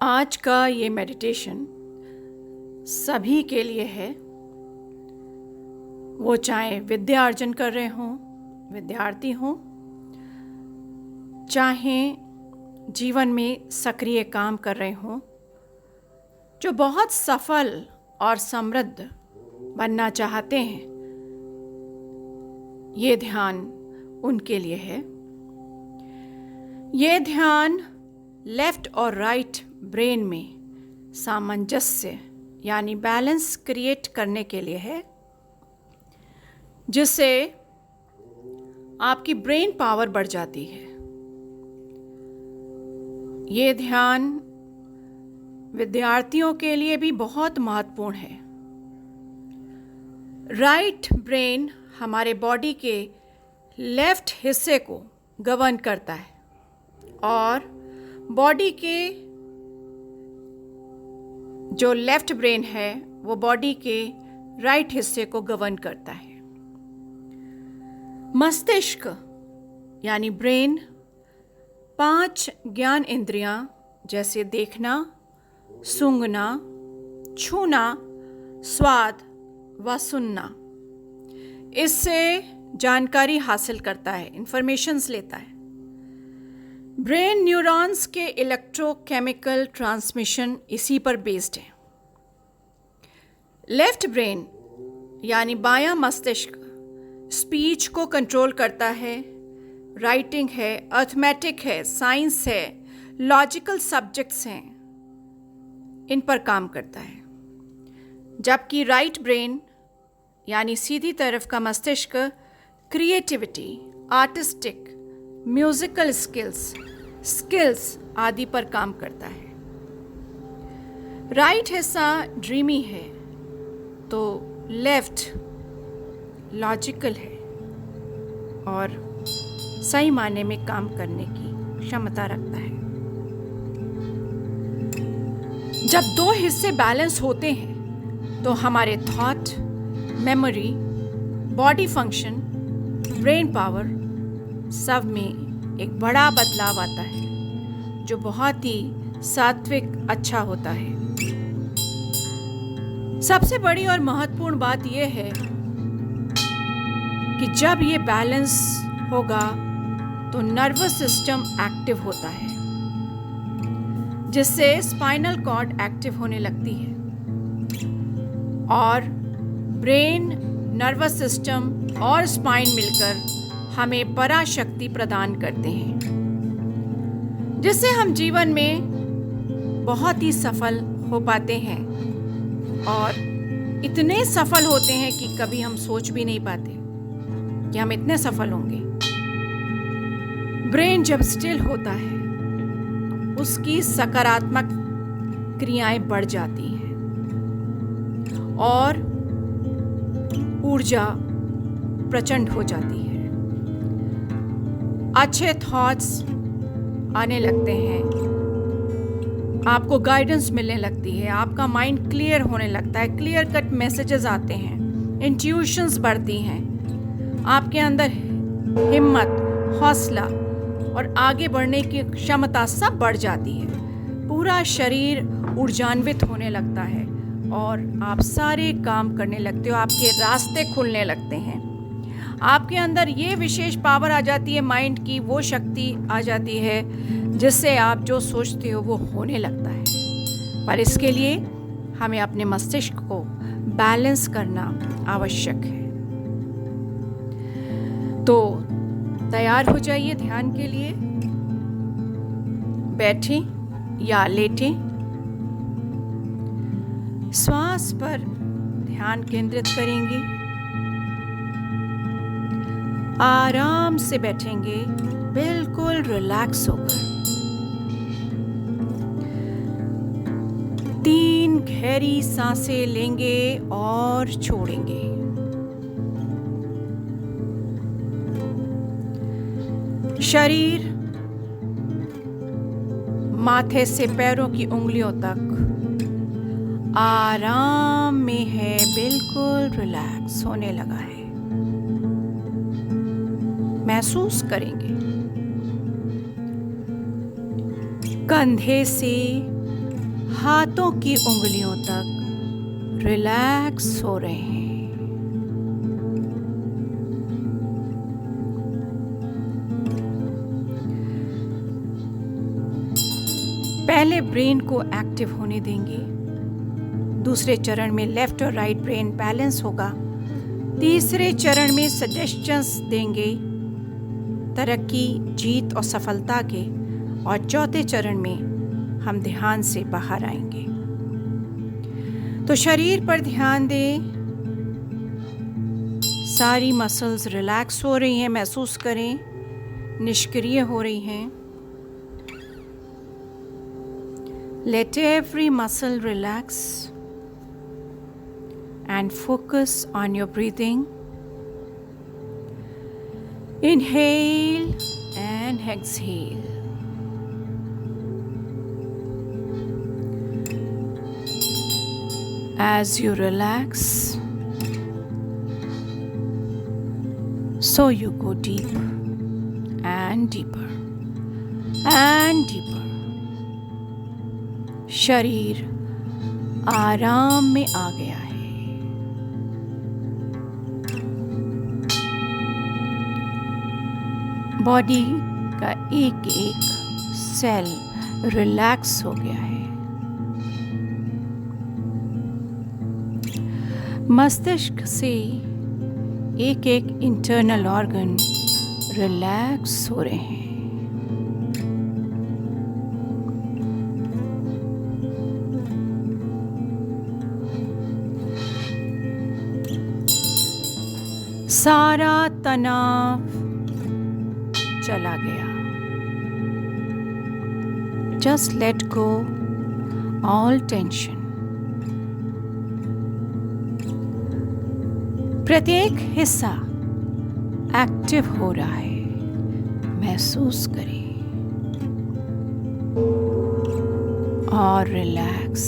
आज का ये मेडिटेशन सभी के लिए है, वो चाहे विद्या अर्जन कर रहे हों, विद्यार्थी हों, चाहे जीवन में सक्रिय काम कर रहे हों, जो बहुत सफल और समृद्ध बनना चाहते हैं। ये ध्यान उनके लिए है। ये ध्यान लेफ्ट और राइट ब्रेन में सामंजस्य यानी बैलेंस क्रिएट करने के लिए है, जिससे आपकी ब्रेन पावर बढ़ जाती है। ये ध्यान विद्यार्थियों के लिए भी बहुत महत्वपूर्ण है। राइट ब्रेन हमारे बॉडी के लेफ्ट हिस्से को गवर्न करता है और बॉडी के जो लेफ्ट ब्रेन है वो बॉडी के राइट हिस्से को गवर्न करता है। मस्तिष्क यानी ब्रेन 5 ज्ञान इंद्रियां जैसे देखना, सूंघना, छूना, स्वाद व सुनना, इससे जानकारी हासिल करता है, इंफॉर्मेशंस लेता है। ब्रेन न्यूरॉन्स के इलेक्ट्रोकेमिकल ट्रांसमिशन इसी पर बेस्ड है। लेफ्ट ब्रेन यानी बायां मस्तिष्क स्पीच को कंट्रोल करता है, राइटिंग है, अर्थमेटिक है, साइंस है, लॉजिकल सब्जेक्ट्स हैं, इन पर काम करता है। जबकि राइट ब्रेन यानी सीधी तरफ का मस्तिष्क क्रिएटिविटी, आर्टिस्टिक, म्यूजिकल स्किल्स आदि पर काम करता है। राइट हिस्सा ड्रीमी है तो लेफ्ट लॉजिकल है और सही मायने में काम करने की क्षमता रखता है। जब दो हिस्से बैलेंस होते हैं तो हमारे thought, memory, body function, brain power सब में एक बड़ा बदलाव आता है, जो बहुत ही सात्विक अच्छा होता है। सबसे बड़ी और महत्वपूर्ण बात यह है कि जब ये बैलेंस होगा तो नर्वस सिस्टम एक्टिव होता है, जिससे स्पाइनल कॉर्ड एक्टिव होने लगती है और ब्रेन, नर्वस सिस्टम और स्पाइन मिलकर हमें पराशक्ति प्रदान करते हैं, जिससे हम जीवन में बहुत ही सफल हो पाते हैं और इतने सफल होते हैं कि कभी हम सोच भी नहीं पाते कि हम इतने सफल होंगे। ब्रेन जब स्टिल होता है उसकी सकारात्मक क्रियाएं बढ़ जाती हैं और ऊर्जा प्रचंड हो जाती है। अच्छे थॉट्स आने लगते हैं, आपको गाइडेंस मिलने लगती है, आपका माइंड क्लियर होने लगता है, क्लियर कट मैसेजेस आते हैं, इंट्यूशंस बढ़ती हैं, आपके अंदर हिम्मत, हौसला और आगे बढ़ने की क्षमता सब बढ़ जाती है। पूरा शरीर ऊर्जान्वित होने लगता है और आप सारे काम करने लगते हो, आपके रास्ते खुलने लगते हैं। आपके अंदर ये विशेष पावर आ जाती है, माइंड की वो शक्ति आ जाती है जिससे आप जो सोचते हो वो होने लगता है। पर इसके लिए हमें अपने मस्तिष्क को बैलेंस करना आवश्यक है। तो तैयार हो जाइए ध्यान के लिए। बैठें या लेटें, श्वास पर ध्यान केंद्रित करेंगे, आराम से बैठेंगे, बिल्कुल रिलैक्स होकर। 3 गहरी सांसें लेंगे और छोड़ेंगे। शरीर माथे से पैरों की उंगलियों तक आराम में है, बिल्कुल रिलैक्स होने लगा है। महसूस करेंगे कंधे से हाथों की उंगलियों तक रिलैक्स हो रहे हैं। पहले ब्रेन को एक्टिव होने देंगे, दूसरे चरण में लेफ्ट और राइट ब्रेन बैलेंस होगा, तीसरे चरण में सजेशंस देंगे तरक्की, जीत और सफलता के, और चौथे चरण में हम ध्यान से बाहर आएंगे। तो शरीर पर ध्यान दें, सारी मसल्स रिलैक्स हो रही हैं, महसूस करें, निष्क्रिय हो रही हैं। Let every muscle relax and focus on your breathing. Inhale and exhale. As you relax, so you go deep and deeper and deeper. शरीर आराम में आ गया है। बॉडी का एक एक सेल रिलैक्स हो गया है। मस्तिष्क से एक एक इंटरनल ऑर्गन रिलैक्स हो रहे हैं। सारा तनाव चला गया। Just let go all tension. प्रत्येक हिस्सा एक्टिव हो रहा है, महसूस करें और रिलैक्स,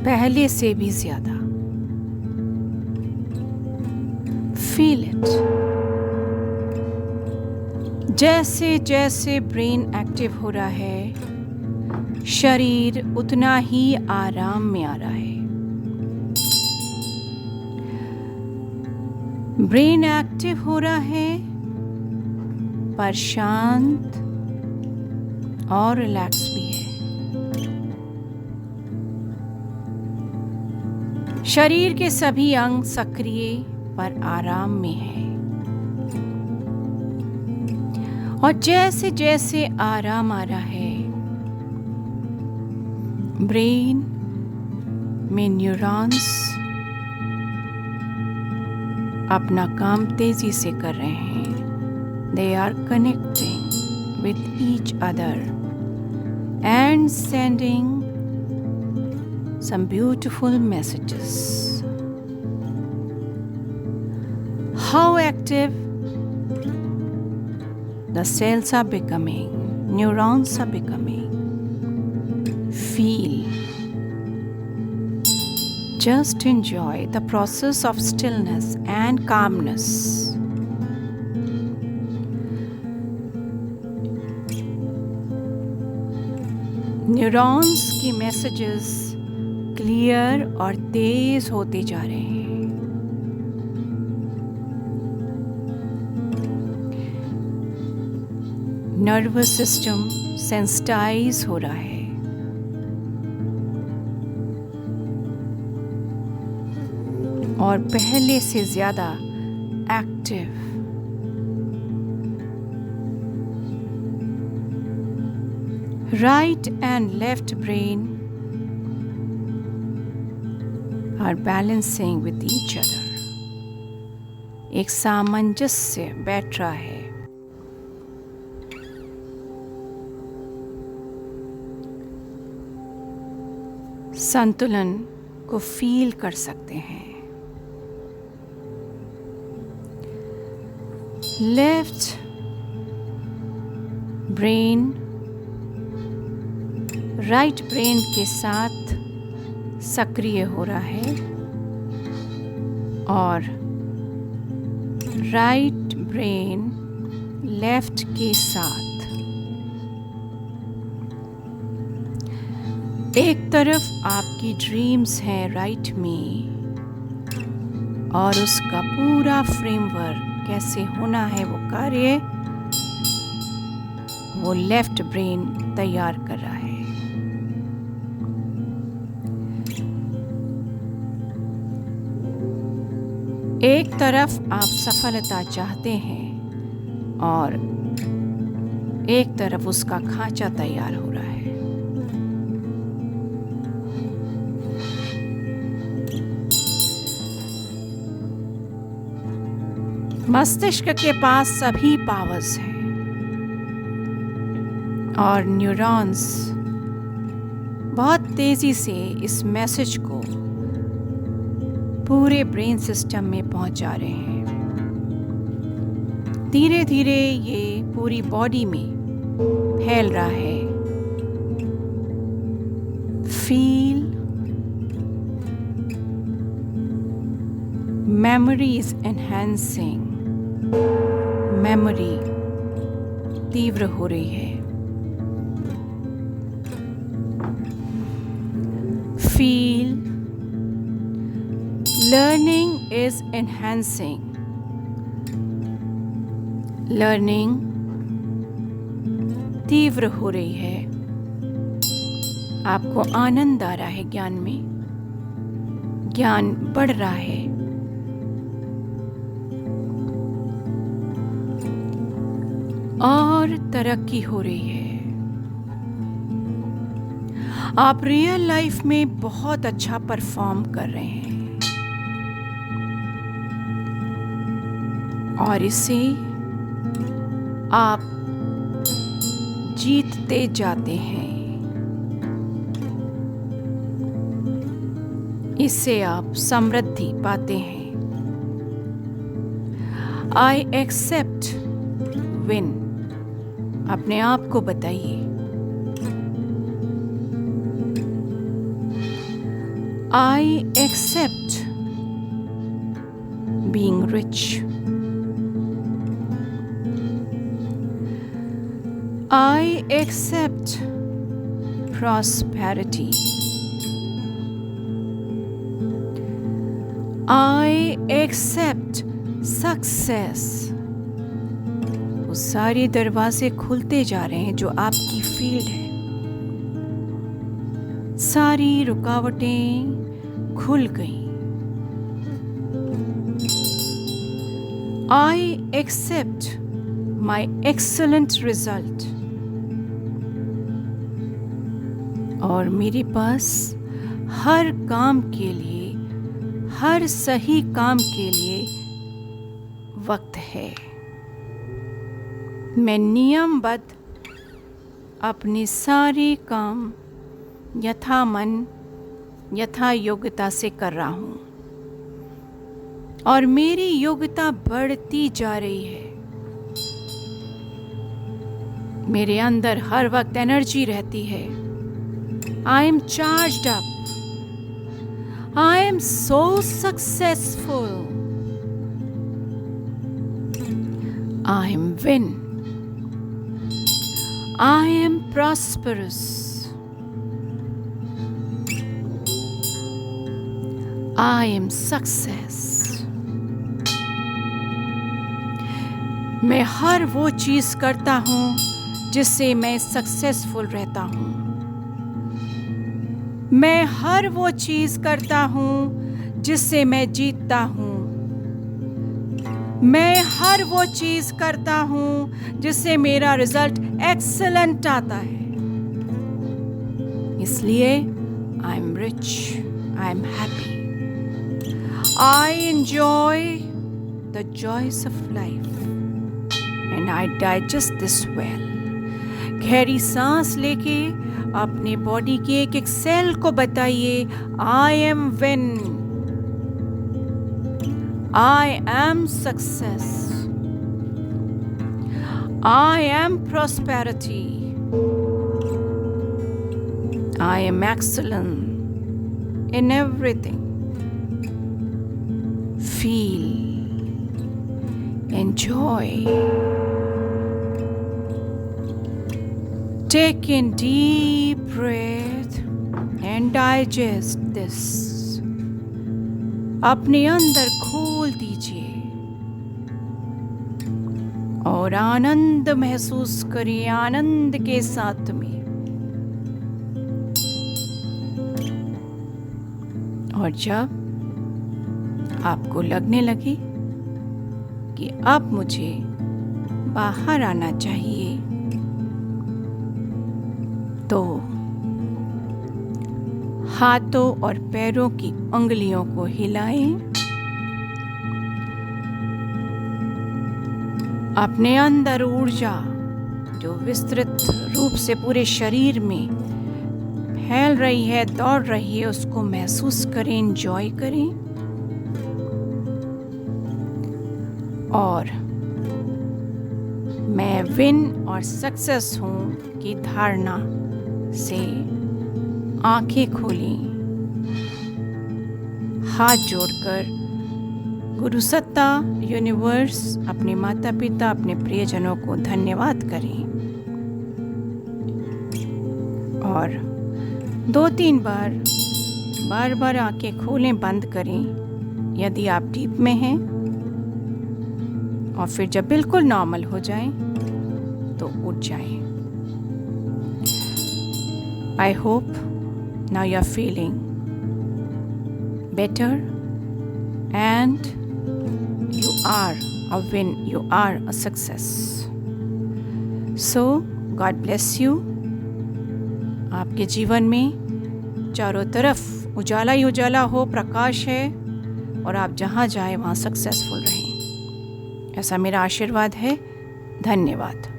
पहले से भी ज्यादा। Feel it. जैसे जैसे ब्रेन एक्टिव हो रहा है, शरीर उतना ही आराम में आ रहा है। ब्रेन एक्टिव हो रहा है पर शांत और रिलैक्स भी है। शरीर के सभी अंग सक्रिय पर आराम में है, और जैसे जैसे आराम आ रहा है, ब्रेन में न्यूरॉन्स अपना काम तेजी से कर रहे हैं। They are connecting with each other and sending some beautiful messages. How active the cells are becoming, neurons are becoming. Feel. Just enjoy the process of stillness and calmness. Neurons की messages clear और तेज होते जा रहे हैं। Nervous system sensitize हो रहा है। और पहले से ज्यादा active. Right and left brain are balancing with each other. एक सामंजस्य बैठ रहा है। संतुलन को फील कर सकते हैं। लेफ्ट ब्रेन राइट ब्रेन के साथ सक्रिय हो रहा है, और राइट ब्रेन लेफ्ट के साथ एक तरफ आपकी ड्रीम्स हैं राइट में, और उसका पूरा फ्रेमवर्क कैसे होना है वो कार्य वो लेफ्ट ब्रेन तैयार कर रहा है। एक तरफ आप सफलता चाहते हैं और एक तरफ उसका खांचा तैयार हो रहा है। मस्तिष्क के पास सभी पावर्स हैं और न्यूरॉन्स बहुत तेजी से इस मैसेज को पूरे ब्रेन सिस्टम में पहुंचा रहे हैं। धीरे धीरे ये पूरी बॉडी में फैल रहा है। Feel memory is enhancing. Memory तीव्र हो रही है। Feel learning is enhancing. Learning तीव्र हो रही है। आपको आनंद आ रहा है ज्ञान में, ज्ञान बढ़ रहा है। और तरक्की हो रही है। आप रियल लाइफ में बहुत अच्छा परफॉर्म कर रहे हैं और इसे आप जीतते जाते हैं। इससे आप समृद्धि पाते हैं। I accept win. अपने आप को बताइए, I accept being rich. I accept prosperity. I accept success. वो सारे दरवाजे खुलते जा रहे हैं जो आपकी फील्ड है। सारी रुकावटें खुल गई। I accept my excellent result. और मेरे पास हर काम के लिए, हर सही काम के लिए वक्त है। मैं नियमबद्ध अपने सारे काम यथा मन, यथा योग्यता से कर रहा हूँ और मेरी योग्यता बढ़ती जा रही है। मेरे अंदर हर वक्त एनर्जी रहती है। I am charged up. I am so successful. I am win. I am prosperous. I am success. मैं हर वो चीज करता हूँ जिससे मैं सक्सेसफुल रहता हूँ। मैं हर वो चीज करता हूँ जिससे मैं जीतता हूँ। मैं हर वो चीज करता हूँ जिससे मेरा रिजल्ट एक्सीलेंट आता है। इसलिए I am rich, I am happy, I enjoy the joys of life and I digest this well. गहरी सांस लेके अपने बॉडी के एक एक सेल को बताइए, I am win, I am success, I am prosperity, I am excellent in everything. Feel, enjoy, take in deep breath and digest this. अपने अंदर खोल दीजिए और आनंद महसूस करिए, आनंद के साथ में। और जब आपको लगने लगे कि अब मुझे बाहर आना चाहिए, तो हाथों और पैरों की उंगलियों को हिलाएं। अपने अंदर ऊर्जा जो विस्तृत रूप से पूरे शरीर में फैल रही है, दौड़ रही है, उसको महसूस करें, एंजॉय करें। और मैं विन और सक्सेस हूँ की धारणा से आंखें खोलें, हाथ जोड़कर गुरु सत्ता, यूनिवर्स, अपने माता पिता, अपने प्रियजनों को धन्यवाद करें। और 2-3 बार आंखें खोलें, बंद करें यदि आप डीप में हैं। और फिर जब बिल्कुल नॉर्मल हो जाएं तो उठ जाएं। I hope now you're feeling better and you are a win, you are a success. So God bless you. आपके जीवन में चारों तरफ उजाला ही उजाला हो, प्रकाश है, और आप जहाँ जाए वहाँ सक्सेसफुल रहें, ऐसा मेरा आशीर्वाद है। धन्यवाद।